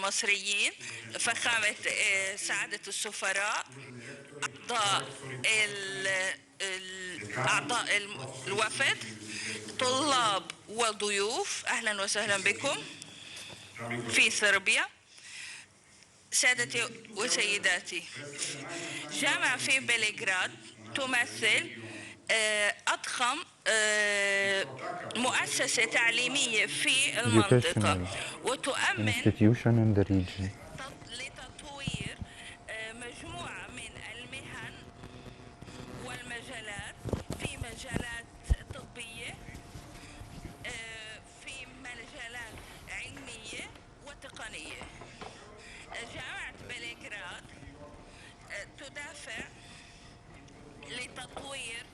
المصريين، فخامة سعادة السفراء، أعضاء أعضاء الوفد، طلاب وضيوف، أهلا وسهلا بكم في صربيا. سادتي وسيداتي، جامعة في بلغراد تمثل أضخم مؤسسة تعليمية في المنطقة educational وتؤمن institution in the region. لتطوير مجموعة من المهن والمجالات، في مجالات طبية، في مجالات علمية وتقنية. جامعة بلغراد تدافع لتطوير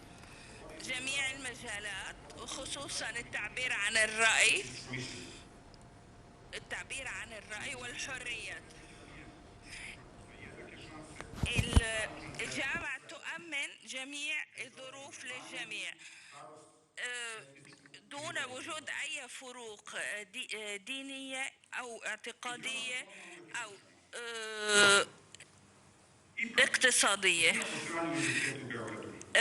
جميع المجالات، وخصوصا التعبير عن الرأي والحريات. الجامعة تؤمن جميع الظروف للجميع دون وجود أي فروق دينية أو اعتقادية أو اقتصادية.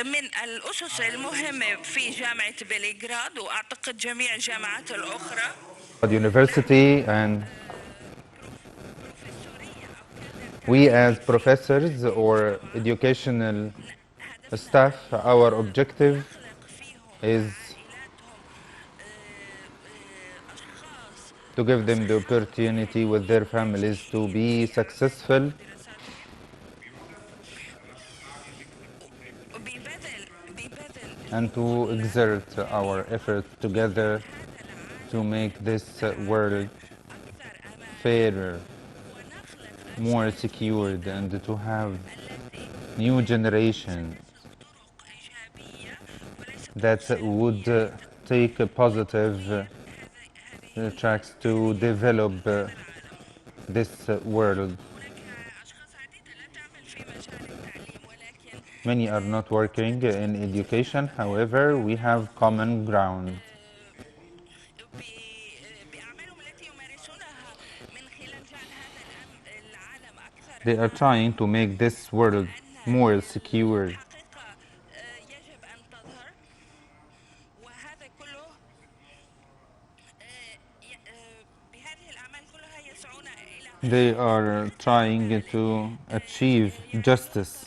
من الأسس المهمة في جامعة بلغراد، وأعتقد جميع الجامعات الأخرى، University, and we as professors or educational staff, our objective is to give them the opportunity with their families to be successful and to exert our effort together to make this world fairer, more secured, and to have new generations that would take positive tracks to develop this world. Many are not working in education, however, we have common ground. They are trying to make this world more secure. They are trying to achieve justice.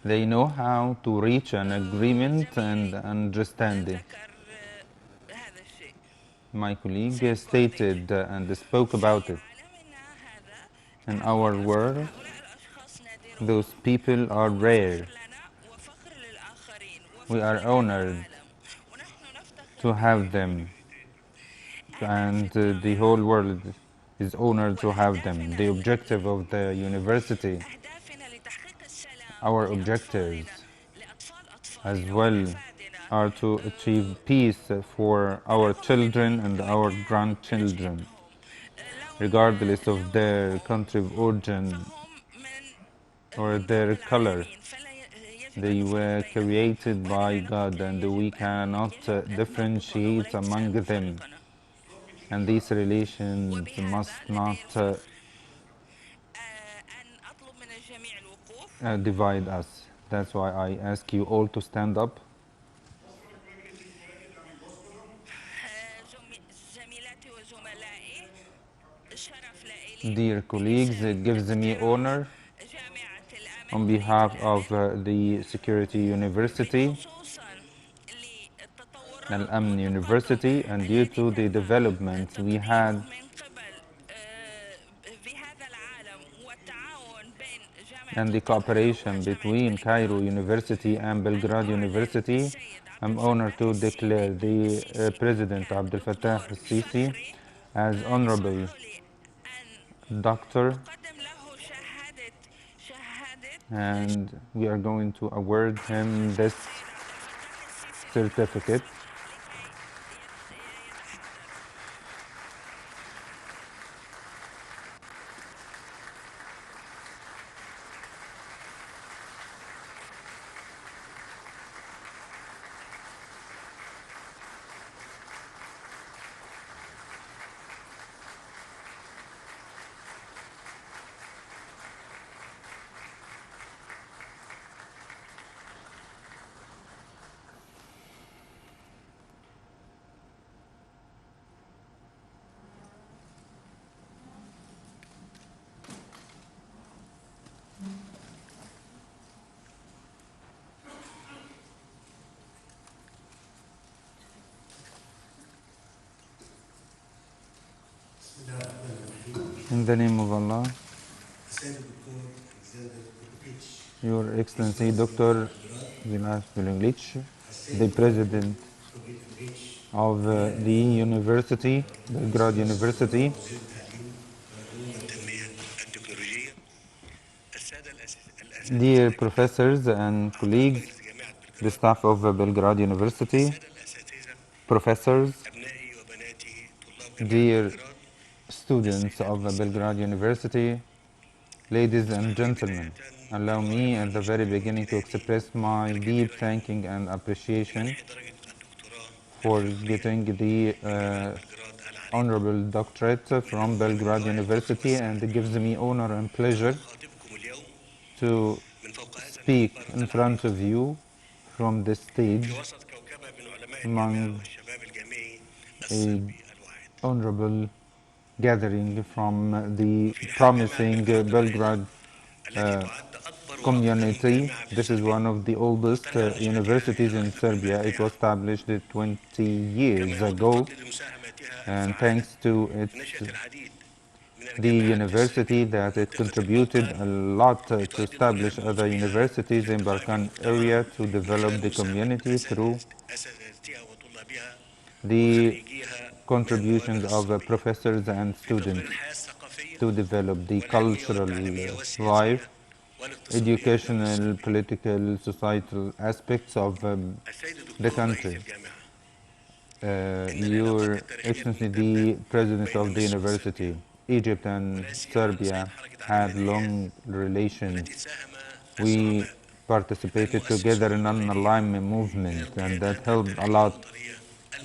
They know how to reach an agreement and understanding. My colleague stated and spoke about it. In our world, those people are rare. We are honored to have them, and the whole world is honored to have them. The objective of the university, our objectives as well, are to achieve peace for our children and our grandchildren, regardless of their country of origin or their color. They were created by God, and we cannot differentiate among them. And these relations must not divide us. That's why I ask you all to stand up. Dear colleagues, it gives me honor on behalf of the Security University, Al-Amn University, and due to the developments we had and the cooperation between Cairo University and Belgrade University, I'm honored to declare the President Abdel Fattah Sisi as Honorable Doctor, and we are going to award him this certificate. In the name of Allah, Your Excellency Dr. Zilas Belenglitch, the President of the University, Belgrade University, dear professors and colleagues, the staff of Belgrade University, professors, dear students of Belgrade University, ladies and gentlemen, allow me at the very beginning to express my deep thanking and appreciation for getting the honorable doctorate from Belgrade University, and it gives me honor and pleasure to speak in front of you from this stage among a honorable gathering from the promising Belgrade uh, community. This is one of the oldest universities in Serbia. It was established 20 years ago, and thanks to the university that it contributed a lot to establish other universities in Balkan area to develop the community through the contributions of professors and students to develop the cultural life, educational, political, societal aspects of the country. Your Excellency, the President of the University, Egypt and Serbia had long relations. We participated together in an alignment movement, and that helped a lot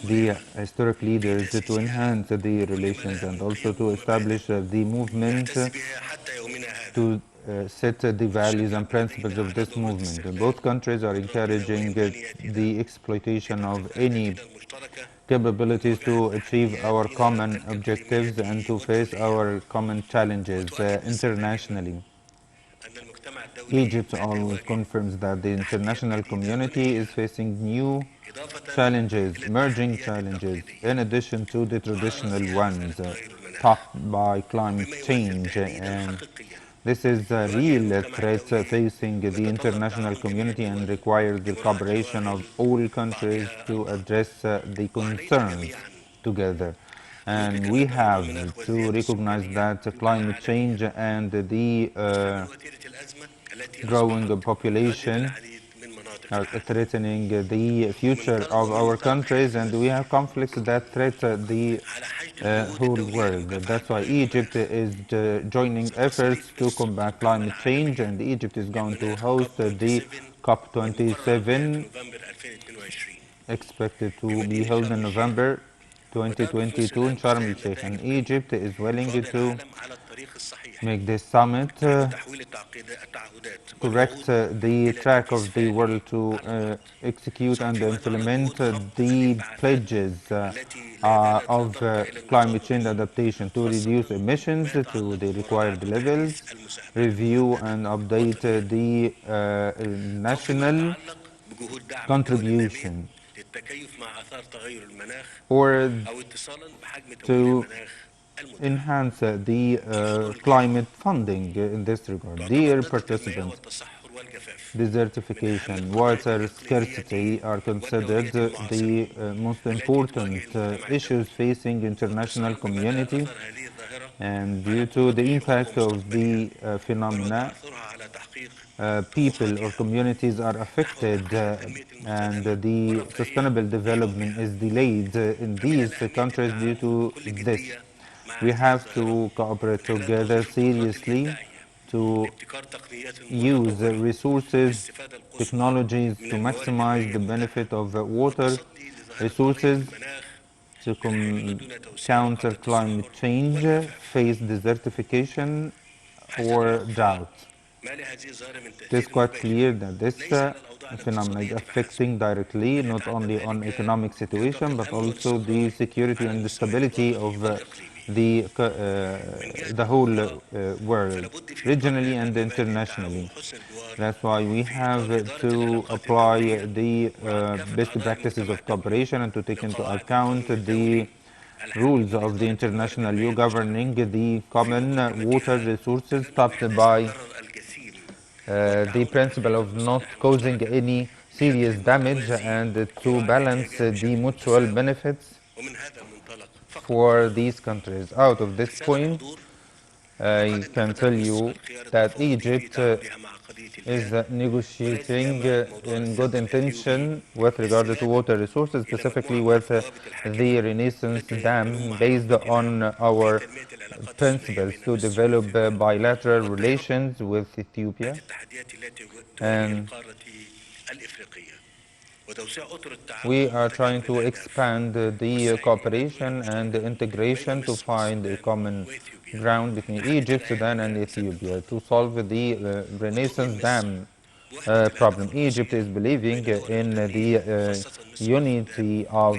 the historic leaders to enhance the relations and also to establish the movement to set the values and principles of this movement. Both countries are encouraging the exploitation of any capabilities to achieve our common objectives and to face our common challenges internationally. Egypt always confirms that the international community is facing new challenges, emerging challenges, in addition to the traditional ones taught by climate change. And this is a real threat facing the international community and requires the cooperation of all countries to address the concerns together. And we have to recognize that climate change and the growing population are threatening the future of our countries, and we have conflicts that threaten the whole world. That's why Egypt is joining efforts to combat climate change, and Egypt is going to host the COP27, expected to be held in November 2022 in Sharm el Sheikh. And Egypt is willing to make this summit correct the track of the world to execute and implement the pledges of climate change adaptation to reduce emissions to the required levels, review and update the national contribution, or to enhance the climate funding in this regard. Dear participants, desertification, water scarcity are considered the most important issues facing international community, and due to the impact of the phenomena, people or communities are affected, and the sustainable development is delayed in these countries due to this. We have to cooperate together seriously to use resources, technologies to maximize the benefit of water resources, to counter climate change, face desertification or drought. It is quite clear that this phenomenon is affecting directly not only on economic situation but also the security and the stability of the whole world, regionally and internationally. That's why we have to apply the best practices of cooperation and to take into account the rules of the international law governing the common water resources, topped by the principle of not causing any serious damage and to balance the mutual benefits for these countries. Out of this point, I can tell you that Egypt is negotiating in good intention with regard to water resources, specifically with the Renaissance Dam, based on our principles to develop bilateral relations with Ethiopia. And we are trying to expand the cooperation and the integration to find a common ground between Egypt, Sudan, and Ethiopia to solve the Renaissance Dam problem. Egypt is believing in the unity of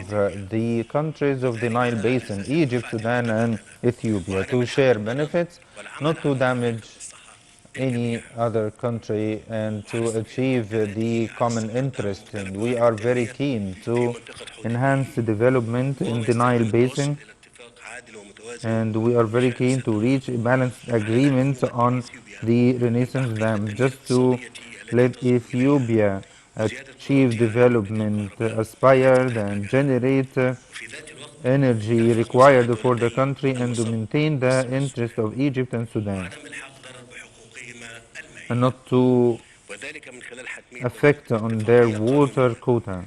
the countries of the Nile Basin, Egypt, Sudan, and Ethiopia, to share benefits, not to damage any other country, and to achieve the common interest. And we are very keen to enhance the development in the Nile Basin, and we are very keen to reach balanced agreements on the Renaissance Dam, just to let Ethiopia achieve development, aspired, and generate energy required for the country, and to maintain the interest of Egypt and Sudan, and not to affect on their water quota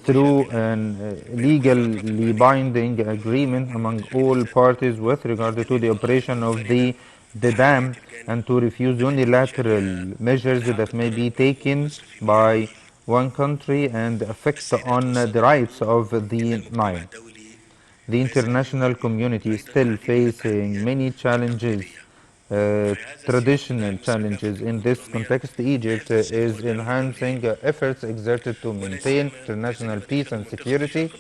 through an legally binding agreement among all parties with regard to the operation of the dam, and to refuse unilateral measures that may be taken by one country and affect on the rights of the Nile. The international community is still facing many challenges, traditional challenges. In this context, Egypt is enhancing efforts exerted to maintain international peace and security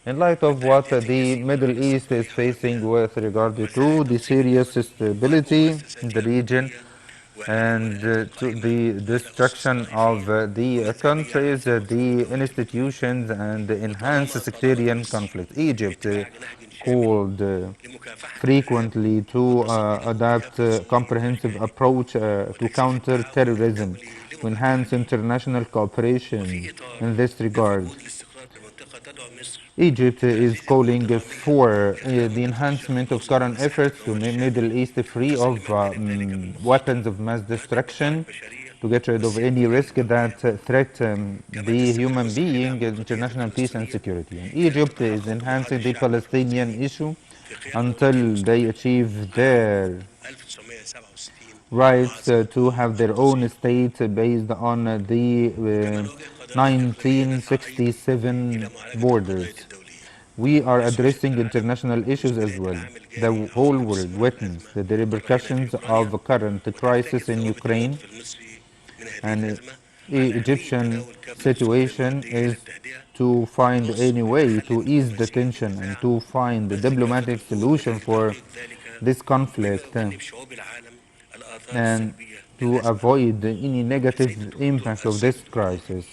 in light of what the Middle East is facing with regard to the serious stability in the region, and to the destruction of the countries, the institutions, and the enhanced sectarian conflict. Egypt called frequently to adopt a comprehensive approach to counter terrorism, to enhance international cooperation in this regard. Egypt is calling for the enhancement of current efforts to make Middle East free of weapons of mass destruction, to get rid of any risk that threaten the human being, international peace and security. And Egypt is enhancing the Palestinian issue until they achieve their rights to have their own state based on the 1967 borders. We are addressing international issues as well. The whole world witnessed the repercussions of the current crisis in Ukraine, and the Egyptian situation is to find any way to ease the tension and to find a diplomatic solution for this conflict, and to avoid any negative impact of this crisis.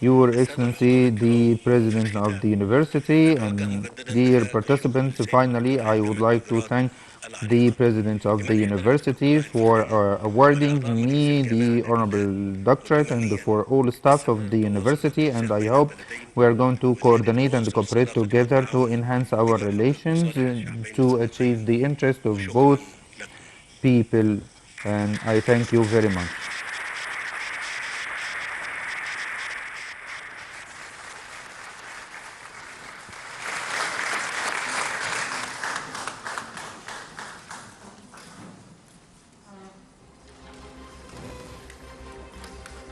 Your Excellency, the President of the University, and dear participants, finally, I would like to thank the President of the University for awarding me the Honorable Doctorate, and for all staff of the University, and I hope we are going to coordinate and cooperate together to enhance our relations to achieve the interest of both people, and I thank you very much.